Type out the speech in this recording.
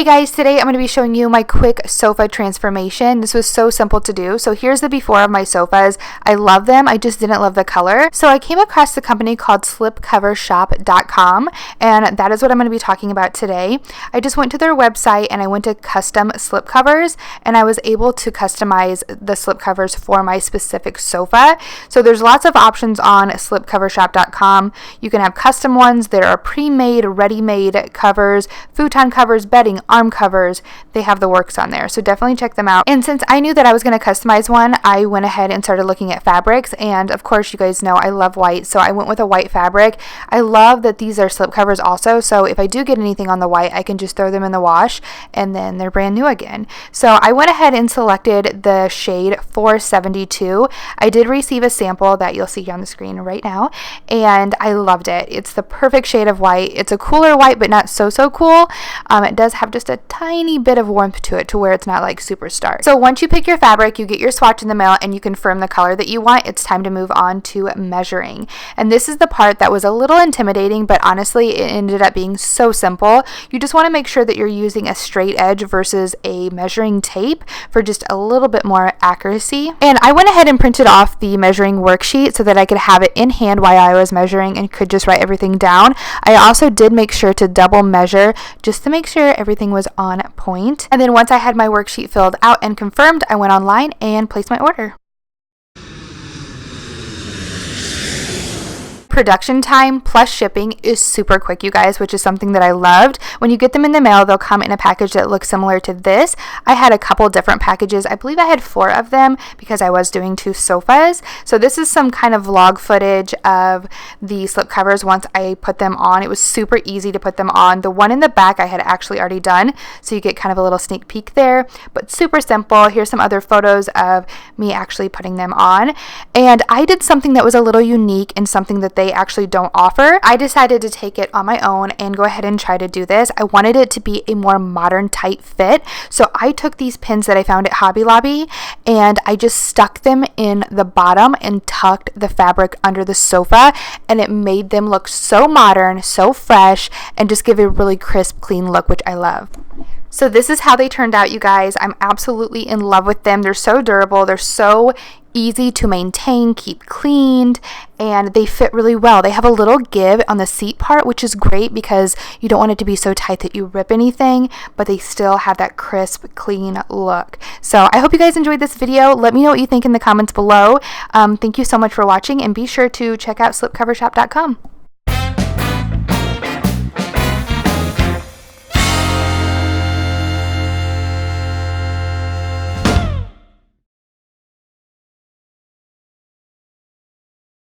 Hey guys, today I'm going to be showing you my quick sofa transformation. This was so simple to do. So here's the before of my sofas. I love them. I just didn't love the color. So I came across the company called slipcovershop.com, and that is what I'm going to be talking about today. I just went to their website and I went to custom slipcovers, and I was able to customize the slipcovers for my specific sofa. So there's lots of options on slipcovershop.com. You can have custom ones. There are pre-made, ready-made covers, futon covers, bedding, arm covers. They have the works on there, so definitely check them out. And since I knew that I was going to customize one, I went ahead and started looking at fabrics, and of course you guys know I love white, so I went with a white fabric. I love that these are slip covers also, so if I do get anything on the white, I can just throw them in the wash and then they're brand new again. So I went ahead and selected the shade 472. I did receive a sample that you'll see on the screen right now, and I loved it. It's the perfect shade of white. It's a cooler white, but not so cool. It does have just a tiny bit of warmth to it to where it's not like super stark. So once you pick your fabric, you get your swatch in the mail and you confirm the color that you want, it's time to move on to measuring. And this is the part that was a little intimidating, but honestly it ended up being so simple. You just want to make sure that you're using a straight edge versus a measuring tape for just a little bit more accuracy. And I went ahead and printed off the measuring worksheet so that I could have it in hand while I was measuring and could just write everything down. I also did make sure to double measure just to make sure everything was on point. And then once I had my worksheet filled out and confirmed, I went online and placed my order. Production time plus shipping is super quick, you guys, which is something that I loved. When you get them in the mail, they'll come in a package that looks similar to this. I had a couple different packages. I believe I had 4 of them because I was doing 2 sofas. So this is some kind of vlog footage of the slip covers once I put them on. It was super easy to put them on. The one in the back I had actually already done, so you get kind of a little sneak peek there, but super simple. Here's some other photos of me actually putting them on. And I did something that was a little unique and something that they actually don't offer. I decided to take it on my own and go ahead and try to do this. I wanted it to be a more modern tight fit, so I took these pins that I found at Hobby Lobby and I just stuck them in the bottom and tucked the fabric under the sofa, and it made them look so modern, so fresh, and just give a really crisp, clean look, which I love. So this is how they turned out, you guys. I'm absolutely in love with them. They're so durable. They're so easy to maintain, keep cleaned, and they fit really well. They have a little give on the seat part, which is great because you don't want it to be so tight that you rip anything, but they still have that crisp, clean look. So I hope you guys enjoyed this video. Let me know what you think in the comments below. Thank you so much for watching, and be sure to check out slipcovershop.com.